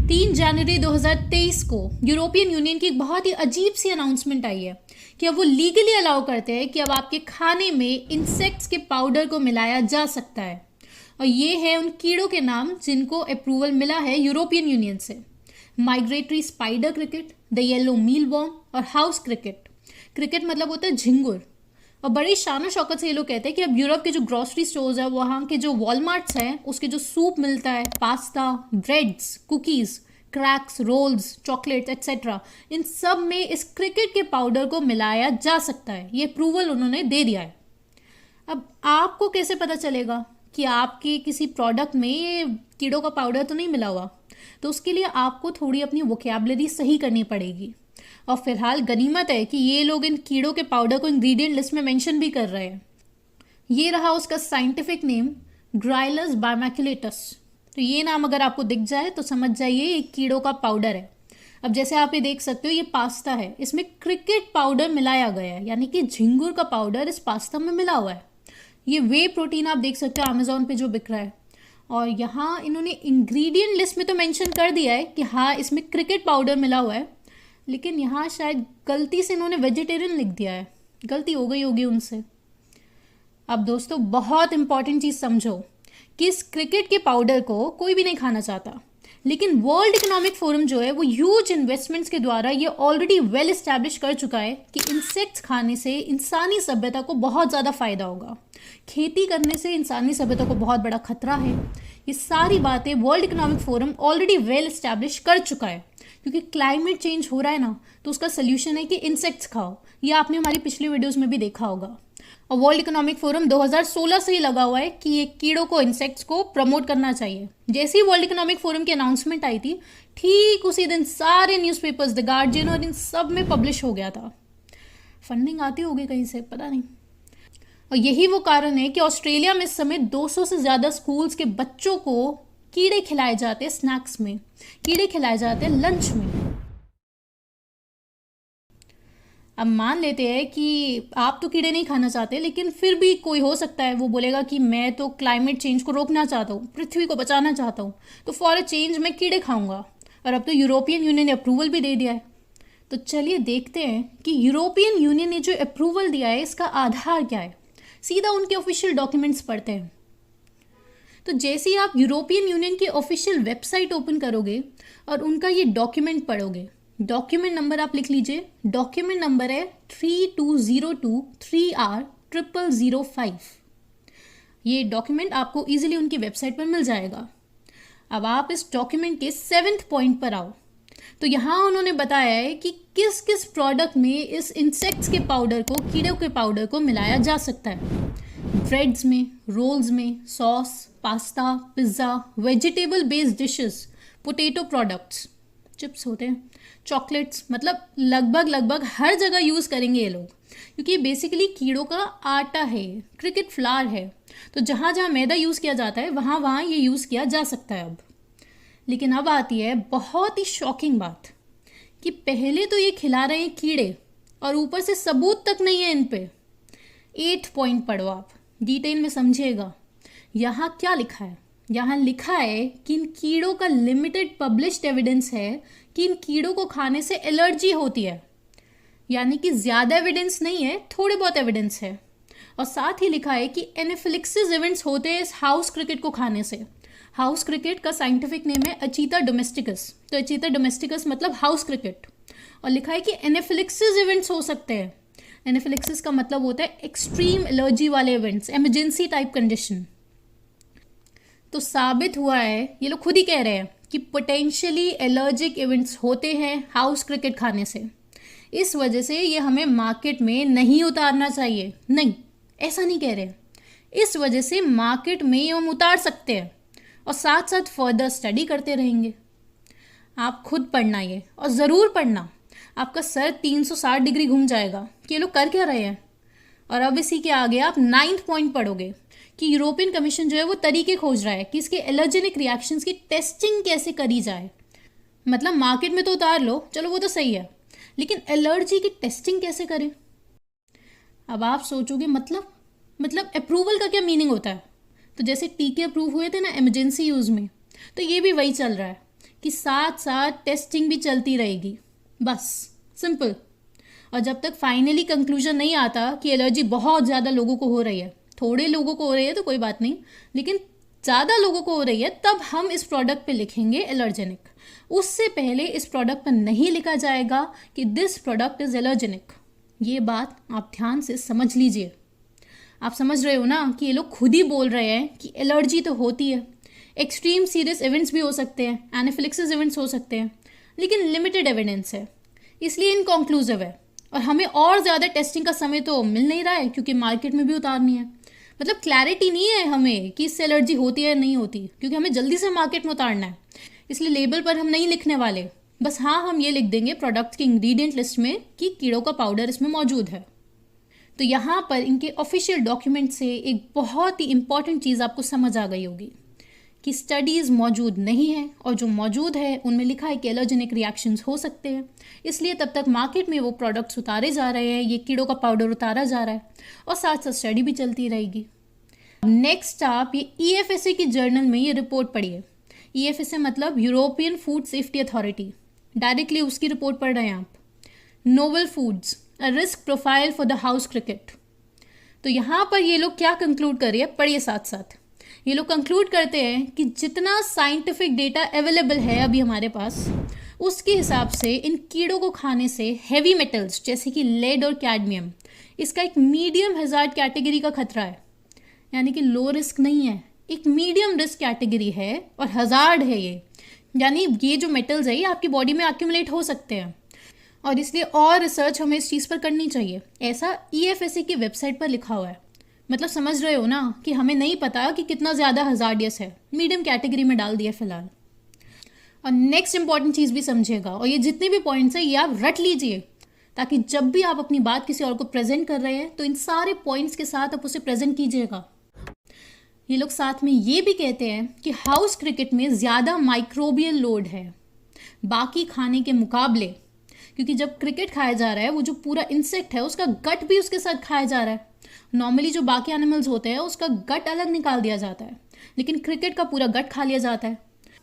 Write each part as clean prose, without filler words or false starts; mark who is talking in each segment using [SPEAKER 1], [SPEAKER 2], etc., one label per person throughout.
[SPEAKER 1] 3 जनवरी 2023 को European union की एक बहुत ही अजीब सी अनाउंसमेंट आई है कि अब वो लीगली अलाउ करते हैं कि अब आपके खाने में इंसेक्ट्स के पाउडर को मिलाया जा सकता है। और ये है उन कीड़ों के नाम जिनको अप्रूवल मिला है यूरोपियन यूनियन से। Migratory spider cricket, the yellow mealworm और हाउस क्रिकेट। क्रिकेट मतलब होता है झिंगुर। और बड़ी शान शौकत से ये लोग कहते हैं कि अब यूरोप के जो ग्रोसरी स्टोर्स है, वहाँ के जो वॉलमार्ट्स हैं, उसके जो सूप मिलता है, pasta, breads, cookies, cracks, rolls, chocolates etcetera, इन सब में इस क्रिकेट के पाउडर को मिलाया जा सकता है। ये अप्रूवल उन्होंने दे दिया है। अब आपको कैसे पता चलेगा कि आपके किसी प्रोडक्ट में ये कीड़ों का पाउडर तो नहीं मिला हुआ? तो उसके लिए आपको थोड़ी अपनी वोकैबुलरी सही करनी पड़ेगी। और फिलहाल गनीमत है कि ये लोग इन कीड़ों के पाउडर को इंग्रेडिएंट लिस्ट में मेंशन भी कर रहे हैं। ये रहा उसका साइंटिफिक नेम, ग्राइलस बायमैक्युलेटस। तो ये नाम अगर आपको दिख जाए तो समझ जाइए ये कीड़ों का पाउडर है। अब जैसे आप ये देख सकते हो, ये पास्ता है, इसमें क्रिकेट पाउडर मिलाया गया है, यानी कि झिंगुर का पाउडर इस पास्ता में मिला हुआ है। ये वे प्रोटीन आप देख सकते हो अमेजोन पे जो बिक रहा है। और यहाँ इन्होंने इंग्रेडिएंट लिस्ट में तो मेंशन कर दिया है कि हाँ इसमें क्रिकेट पाउडर मिला हुआ है, लेकिन यहाँ शायद गलती से इन्होंने वेजिटेरियन लिख दिया है। गलती हो गई होगी उनसे। अब दोस्तों बहुत इंपॉर्टेंट चीज़ समझो कि इस क्रिकेट के पाउडर को कोई भी नहीं खाना चाहता, लेकिन वर्ल्ड इकोनॉमिक फोरम जो है वो ह्यूज इन्वेस्टमेंट्स के द्वारा ये ऑलरेडी वेल एस्टैब्लिश कर चुका है कि इंसेक्ट्स खाने से इंसानी सभ्यता को बहुत ज़्यादा फायदा होगा। खेती करने से इंसानी सभ्यता को बहुत बड़ा खतरा है। ये सारी बातें world Economic forum already well establish कर चुका है। क्योंकि क्लाइमेट चेंज हो रहा है ना, तो उसका सोल्यूशन है कि इंसेक्ट्स खाओ। ये आपने हमारी पिछली वीडियोस में भी देखा होगा। और वर्ल्ड इकोनॉमिक फोरम 2016 से ही लगा हुआ है कि ये कीड़ों को, इंसेक्ट्स को प्रमोट करना चाहिए। जैसे ही वर्ल्ड इकोनॉमिक फोरम की अनाउंसमेंट आई थी, ठीक उसी दिन सारे न्यूज़पेपर्स, द गार्जियन और इन सब में पब्लिश हो गया था। फंडिंग आती होगी कहीं से, पता नहीं। और यही वो कारण है कि ऑस्ट्रेलिया में इस समय 200 से ज़्यादा स्कूल्स के बच्चों को कीड़े खिलाए जाते हैं स्नैक्स में, कीड़े खिलाए जाते हैं लंच में। अब मान लेते हैं कि आप तो कीड़े नहीं खाना चाहते, लेकिन फिर भी कोई हो सकता है वो बोलेगा कि मैं तो क्लाइमेट चेंज को रोकना चाहता हूँ, पृथ्वी को बचाना चाहता हूँ, तो फॉर अ चेंज मैं कीड़े खाऊंगा। और अब तो यूरोपियन यूनियन ने अप्रूवल भी दे दिया है। तो चलिए देखते हैं कि यूरोपियन यूनियन ने जो अप्रूवल दिया है इसका आधार क्या है। सीधा उनके ऑफिशियल डॉक्यूमेंट्स पढ़ते हैं। तो जैसे ही आप यूरोपियन यूनियन की ऑफिशियल वेबसाइट ओपन करोगे और उनका ये डॉक्यूमेंट पढ़ोगे, डॉक्यूमेंट नंबर आप लिख लीजिए। डॉक्यूमेंट नंबर है 3202-3R0005। ये डॉक्यूमेंट आपको इजीली उनकी वेबसाइट पर मिल जाएगा। अब आप इस डॉक्यूमेंट के 7th पॉइंट पर आओ। तो यहाँ उन्होंने बताया है कि किस किस प्रोडक्ट में इस इंसेक्ट्स के पाउडर को, कीड़ों के पाउडर को मिलाया जा सकता है। ब्रेड्स में, रोल्स में, sauce, pasta, pizza, vegetable based dishes, potato products, chips होते हैं, चॉकलेट्स, मतलब लगभग हर जगह यूज़ करेंगे ये लोग, क्योंकि बेसिकली कीड़ों का आटा है, क्रिकेट फ्लावर है। तो जहाँ जहाँ मैदा यूज़ किया जाता है वहाँ वहाँ ये यूज़ किया जा सकता है अब। लेकिन अब आती है बहुत ही शॉकिंग बात कि पहले तो ये खिला रहे हैं कीड़े और ऊपर से सबूत तक नहीं है इन पे। 8th पॉइंट पढ़ो आप, डिटेल में समझिएगा। यहाँ क्या लिखा है? यहाँ लिखा है कि इन कीड़ों का लिमिटेड पब्लिश्ड एविडेंस है कि इन कीड़ों को खाने से एलर्जी होती है। यानी कि ज़्यादा एविडेंस नहीं है, थोड़े बहुत एविडेंस है। और साथ ही लिखा है कि एनाफिलिक्सिस इवेंट्स होते हैं इस हाउस क्रिकेट को खाने से। हाउस क्रिकेट का साइंटिफिक नेम है अचीता डोमेस्टिकस। तो अचीता डोमेस्टिकस मतलब हाउस क्रिकेट। और लिखा है कि एनाफिलिक्सिस इवेंट्स हो सकते हैं। एनाफिलिक्सिस का मतलब होता है एक्सट्रीम एलर्जी वाले इवेंट्स, इमरजेंसी टाइप कंडीशन। तो साबित हुआ है, ये लोग खुद ही कह रहे हैं कि पोटेंशियली एलर्जिक इवेंट्स होते हैं हाउस क्रिकेट खाने से। इस वजह से ये हमें मार्केट में नहीं उतारना चाहिए। नहीं, ऐसा नहीं कह रहे। इस वजह से मार्केट में हम उतार सकते हैं और साथ साथ फर्दर स्टडी करते रहेंगे। आप खुद पढ़ना ये, और ज़रूर पढ़ना। आपका सर 360 डिग्री घूम जाएगा कि ये लोग कर क्या रहे हैं। और अब इसी के आगे आप 9th पॉइंट पढ़ोगे कि यूरोपियन कमीशन जो है वो तरीके खोज रहा है कि इसके एलर्जेनिक रिएक्शंस की टेस्टिंग कैसे करी जाए। मतलब मार्केट में तो उतार लो, चलो वो तो सही है, लेकिन एलर्जी की टेस्टिंग कैसे करें? अब आप सोचोगे मतलब अप्रूवल का क्या मीनिंग होता है? तो जैसे टीके अप्रूव हुए थे ना इमरजेंसी यूज़ में, तो ये भी वही चल रहा है कि साथ साथ टेस्टिंग भी चलती रहेगी, बस सिंपल। और जब तक फाइनली कंक्लूजन नहीं आता कि एलर्जी बहुत ज़्यादा लोगों को हो रही है, थोड़े लोगों को हो रही है तो कोई बात नहीं, लेकिन ज़्यादा लोगों को हो रही है, तब हम इस प्रोडक्ट पे लिखेंगे एलर्जेनिक। उससे पहले इस प्रोडक्ट पर नहीं लिखा जाएगा कि दिस प्रोडक्ट इज़ एलर्जेनिक। ये बात आप ध्यान से समझ लीजिए। आप समझ रहे हो ना कि ये लोग खुद ही बोल रहे हैं कि एलर्जी तो होती है, एक्सट्रीम सीरियस इवेंट्स भी हो सकते हैं, एनाफिलिक्सिस इवेंट्स हो सकते हैं, लेकिन लिमिटेड एविडेंस है, इसलिए इनकॉन्क्लूसिव है। और हमें और ज़्यादा टेस्टिंग का समय तो मिल नहीं रहा है क्योंकि मार्केट में भी उतारनी है। मतलब क्लैरिटी नहीं है हमें कि इससे एलर्जी होती है या नहीं होती, क्योंकि हमें जल्दी से मार्केट में उतारना है। इसलिए लेबल पर हम नहीं लिखने वाले, बस हाँ हम ये लिख देंगे प्रोडक्ट की इंग्रेडिएंट लिस्ट में कि कीड़ों का पाउडर इसमें मौजूद है। तो यहाँ पर इनके ऑफिशियल डॉक्यूमेंट से एक बहुत ही इंपॉर्टेंट चीज़ आपको समझ आ गई होगी कि स्टडीज़ मौजूद नहीं है, और जो मौजूद है उनमें लिखा है कि एलर्जेनिक रिएक्शंस हो सकते हैं। इसलिए तब तक मार्केट में वो प्रोडक्ट्स उतारे जा रहे हैं, ये कीड़ों का पाउडर उतारा जा रहा है, और साथ साथ स्टडी भी चलती रहेगी। नेक्स्ट आप ये EFSA की जर्नल में ये रिपोर्ट पढ़िए। EFSA मतलब European food safety authority, directly उसकी रिपोर्ट पढ़ रहे हैं आप। Novel foods, a risk profile for the house cricket. तो यहाँ पर ये लोग क्या कंक्लूड कर रही है, पढ़िए साथ साथ। ये लोग कंक्लूड करते हैं कि जितना साइंटिफिक डेटा अवेलेबल है अभी हमारे पास, उसके हिसाब से इन कीड़ों को खाने से हैवी मेटल्स जैसे कि लेड और कैडमियम, इसका एक मीडियम हैजार्ड कैटेगरी का खतरा है। यानी कि लो रिस्क नहीं है, एक मीडियम रिस्क कैटेगरी है, और हजार्ड है ये। यानी ये जो मेटल्स है ये आपकी बॉडी में एक्यूमुलेट हो सकते हैं, और इसलिए और रिसर्च हमें इस चीज़ पर करनी चाहिए, ऐसा EFSA की वेबसाइट पर लिखा हुआ है। मतलब समझ रहे हो ना कि हमें नहीं पता कि कितना ज़्यादा हजार्डियस है, मीडियम कैटेगरी में डाल दिया फिलहाल। और नेक्स्ट इंपॉर्टेंट चीज़ भी समझिएगा, और ये जितने भी पॉइंट्स हैं ये आप रट लीजिए, ताकि जब भी आप अपनी बात किसी और को प्रेजेंट कर रहे हैं तो इन सारे पॉइंट्स के साथ आप उसे प्रेजेंट कीजिएगा। ये लोग साथ में ये भी कहते हैं कि हाउस क्रिकेट में ज़्यादा माइक्रोबियल लोड है बाकी खाने के मुकाबले, क्योंकि जब क्रिकेट खाया जा रहा है वो जो पूरा इंसेक्ट है उसका गट भी उसके साथ खाया जा रहा है। नॉर्मली जो बाकी एनिमल्स होते हैं उसका गट अलग निकाल दिया जाता है, लेकिन क्रिकेट का पूरा गट खा लिया जाता है।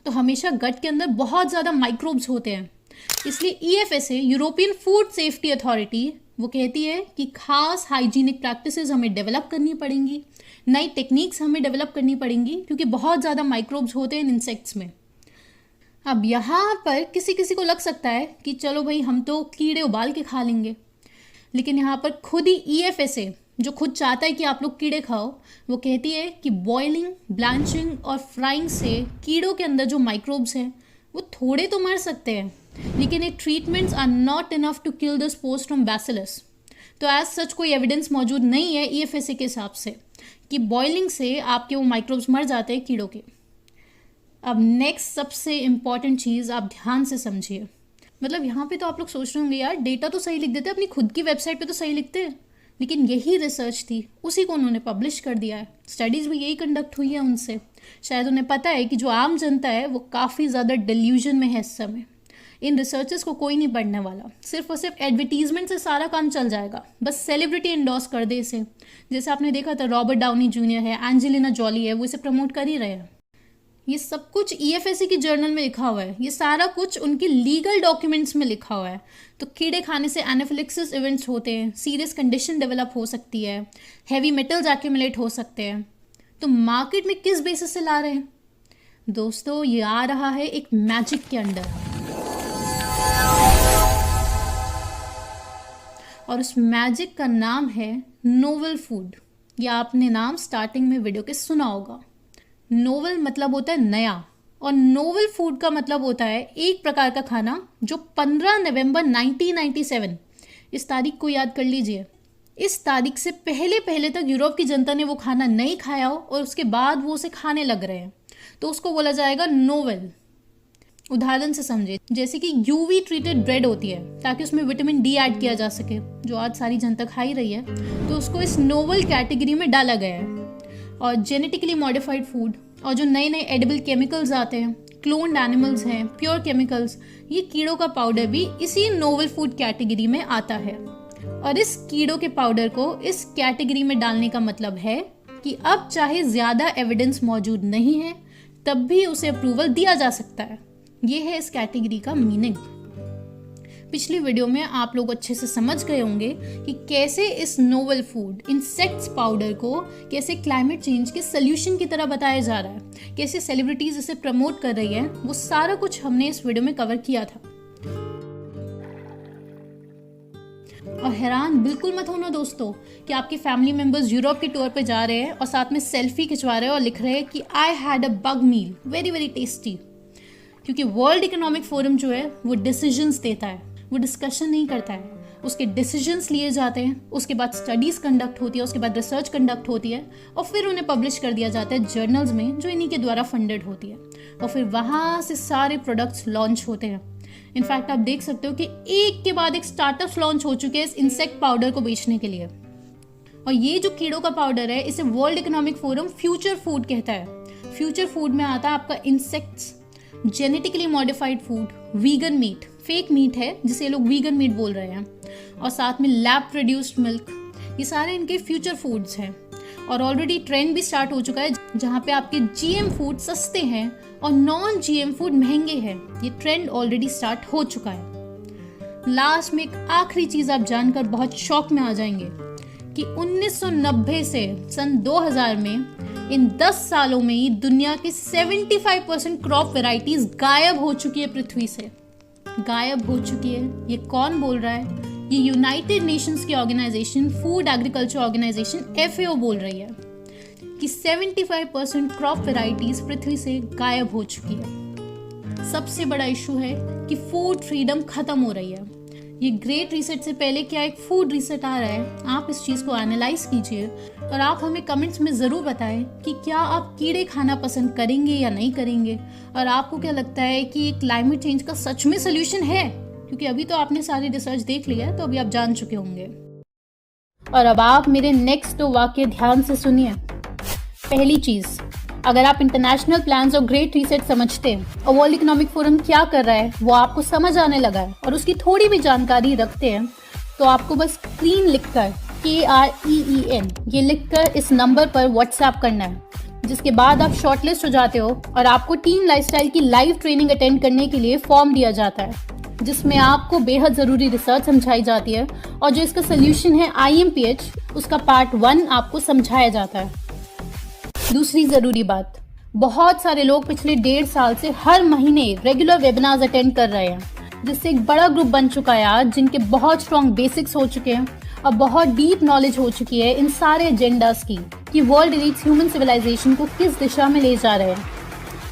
[SPEAKER 1] तो हमेशा गट के अंदर बहुत ज़्यादा माइक्रोब्स होते हैं। इसलिए EFSA, European food safety authority, वो कहती है कि खास हाइजीनिक प्रैक्टिसेस हमें डेवलप करनी पड़ेंगी, नई टेक्निक्स हमें डेवलप करनी पड़ेंगी, क्योंकि बहुत ज़्यादा माइक्रोब्स होते हैं इन इंसेक्ट्स में। अब यहाँ पर किसी किसी को लग सकता है कि चलो भाई हम तो कीड़े उबाल के खा लेंगे, लेकिन यहाँ पर खुद ही EFSA, जो खुद चाहता है कि आप लोग कीड़े खाओ, वो कहती है कि बॉइलिंग, ब्लांचिंग और फ्राइंग से कीड़ों के अंदर जो माइक्रोब्स हैं वो थोड़े तो मर सकते हैं, लेकिन ये treatments are not enough to kill the spores from bacillus. तो एज सच कोई एविडेंस मौजूद नहीं है EFSA के हिसाब से कि बॉइलिंग से आपके वो माइक्रोब्स मर जाते हैं कीड़ों के। अब नेक्स्ट सबसे इम्पॉर्टेंट चीज़ आप ध्यान से समझिए। मतलब यहाँ पे तो आप लोग सोच रहे होंगे यार डेटा तो सही लिख देते, अपनी खुद की वेबसाइट पे तो सही लिखते हैं, लेकिन यही रिसर्च थी, उसी को उन्होंने पब्लिश कर दिया है। स्टडीज़ भी यही कंडक्ट हुई है उनसे। शायद उन्हें पता है कि जो आम जनता है वो काफ़ी ज़्यादा डिल्यूजन में है इस समय। इन रिसर्चेस को कोई नहीं पढ़ने वाला, सिर्फ और सिर्फ एडवर्टीजमेंट से सारा काम चल जाएगा। बस सेलिब्रिटी इंडोर्स कर दे इसे, जैसे आपने देखा था रॉबर्ट डाउनी जूनियर है, एंजेलिना जॉली है, वो इसे प्रमोट कर ही रहे हैं। ये सब कुछ EFSA की जर्नल में लिखा हुआ है, ये सारा कुछ उनकी लीगल डॉक्यूमेंट्स में लिखा हुआ है। तो कीड़े खाने से एनाफिलिक्सिस इवेंट्स होते हैं, सीरियस कंडीशन डेवलप हो सकती है, हैवी मेटल्स एक्यूमुलेट हो सकते हैं। तो मार्केट में किस बेसिस से ला रहे हैं दोस्तों? ये आ रहा है एक मैजिक के अंडर, और उस मैजिक का नाम है नोवेल फूड। ये आपने नाम स्टार्टिंग में वीडियो के सुना होगा। नोवेल मतलब होता है नया, और नोवेल फूड का मतलब होता है एक प्रकार का खाना जो 15 नवंबर 1997, इस तारीख को याद कर लीजिए, इस तारीख से पहले पहले तक यूरोप की जनता ने वो खाना नहीं खाया हो और उसके बाद वो उसे खाने लग रहे हैं, तो उसको बोला जाएगा नोवेल। उदाहरण से समझे, जैसे कि UV ट्रीटेड ब्रेड होती है ताकि उसमें विटामिन D ऐड किया जा सके, जो आज सारी जनता खा ही रही है, तो उसको इस नोवेल कैटेगरी में डाला गया है। और जेनेटिकली मॉडिफाइड फूड और जो नए नए एडिबल केमिकल्स आते हैं, क्लोन्ड एनिमल्स हैं, प्योर केमिकल्स, ये कीड़ों का पाउडर भी इसी नोवेल फूड कैटेगरी में आता है। और इस कीड़ों के पाउडर को इस कैटेगरी में डालने का मतलब है कि अब चाहे ज़्यादा एविडेंस मौजूद नहीं है, तब भी उसे अप्रूवल दिया जा सकता है। ये है इस कैटेगरी का मीनिंग। पिछली वीडियो में आप लोग अच्छे से समझ गए होंगे कि कैसे इस नोवेल फूड इंसेक्ट्स पाउडर को कैसे क्लाइमेट चेंज के सोल्यूशन की तरह बताया जा रहा है, कैसे सेलिब्रिटीज इसे प्रमोट कर रही है, वो सारा कुछ हमने इस वीडियो में कवर किया था। और हैरान बिल्कुल मत होना दोस्तों कि आपके फैमिली मेंबर्स यूरोप के टूर पे जा रहे हैं और साथ में सेल्फी खिंचवा रहे हैं और लिख रहे हैं कि I had a bug meal, very very tasty. क्योंकि वर्ल्ड इकोनॉमिक फोरम जो है वो डिसीजंस देता है, वो डिस्कशन नहीं करता है। उसके डिसीजंस लिए जाते हैं, उसके बाद स्टडीज़ कंडक्ट होती है, उसके बाद रिसर्च कंडक्ट होती है और फिर उन्हें पब्लिश कर दिया जाता है जर्नल्स में जो इन्हीं के द्वारा फंडेड होती है। और फिर वहाँ से सारे प्रोडक्ट्स लॉन्च होते हैं। इनफैक्ट आप देख सकते हो कि एक के बाद एक स्टार्टअप्स लॉन्च हो चुके हैं इस इंसेक्ट पाउडर को बेचने के लिए। और ये जो कीड़ों का पाउडर है इसे World Economic Forum future food कहता है। फ्यूचर फूड में आता है आपका insects, genetically modified food, vegan meat, fake meat है जिसे लोग वीगन मीट बोल रहे हैं, और साथ में लैब प्रोड्यूस्ड मिल्क, ये सारे इनके फ्यूचर फूड्स हैं। और ऑलरेडी ट्रेंड भी स्टार्ट हो चुका है जहाँ पे आपके जीएम फूड सस्ते हैं और नॉन जीएम फूड महंगे हैं। ये ट्रेंड ऑलरेडी स्टार्ट हो चुका है। लास्ट में एक आखिरी चीज आप जानकर बहुत शॉक में आ जाएंगे कि 1990 से सन 2000 में इन 10 सालों में ही दुनिया की 75% क्रॉप वेराइटीज गायब हो चुकी है, पृथ्वी से गायब हो चुकी है। ये कौन बोल रहा है? ये यूनाइटेड नेशंस की organisation food agriculture organisation FAO बोल रही है कि 75% क्रॉप वेराइटीज पृथ्वी से गायब हो चुकी है। सबसे बड़ा इशू है कि फूड फ्रीडम खत्म हो रही है। ये ग्रेट रीसेट से पहले क्या एक फूड रीसेट आ रहा है? आप इस चीज को एनालाइज कीजिए और आप हमें कमेंट्स में जरूर बताएं कि क्या आप कीड़े खाना पसंद करेंगे या नहीं करेंगे, और आपको क्या लगता है कि क्लाइमेट चेंज का सच में सोल्यूशन है? क्योंकि अभी तो आपने सारी रिसर्च देख लिया है, तो अभी आप जान चुके होंगे। और अब आप मेरे नेक्स्ट 2 वाक्य ध्यान से सुनिए। पहली चीज, अगर आप इंटरनेशनल प्लान्स और ग्रेट रीसेट समझते हैं और वर्ल्ड इकोनॉमिक फोरम क्या कर रहा है वो आपको समझ आने लगा है और उसकी थोड़ी भी जानकारी रखते हैं, तो आपको बस क्लीन लिखकर KREEN ये लिखकर इस नंबर पर व्हाट्सएप करना है, जिसके बाद आप शॉर्टलिस्ट हो जाते हो और आपको टीम लाइफस्टाइल की लाइव ट्रेनिंग अटेंड करने के लिए फॉर्म दिया जाता है, जिसमें आपको बेहद ज़रूरी रिसर्च समझाई जाती है और जो इसका सोल्यूशन है IMPH, उसका पार्ट 1 आपको समझाया जाता है। दूसरी ज़रूरी बात, बहुत सारे लोग पिछले 1.5 साल से हर महीने रेगुलर वेबिनार्स अटेंड कर रहे हैं, जिससे एक बड़ा ग्रुप बन चुका है आज, जिनके बहुत स्ट्रॉन्ग बेसिक्स हो चुके हैं और बहुत डीप नॉलेज हो चुकी है इन सारे एजेंडास की कि वर्ल्ड रीच ह्यूमन सिविलाइजेशन को किस दिशा में ले जा रहे हैं।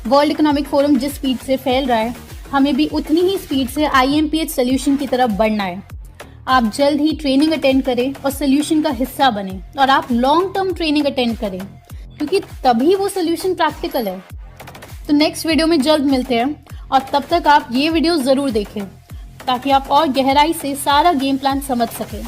[SPEAKER 1] वर्ल्ड इकोनॉमिक फोरम जिस स्पीड से फैल रहा है, हमें भी उतनी ही स्पीड से IMPH सोल्यूशन की तरफ बढ़ना है। आप जल्द ही ट्रेनिंग अटेंड करें और सोल्यूशन का हिस्सा बने, और आप लॉन्ग टर्म ट्रेनिंग अटेंड करें, क्योंकि तभी वो सोल्यूशन प्रैक्टिकल है। तो नेक्स्ट वीडियो में जल्द मिलते हैं, और तब तक आप ये वीडियो ज़रूर देखें ताकि आप और गहराई से सारा गेम प्लान समझ सकें।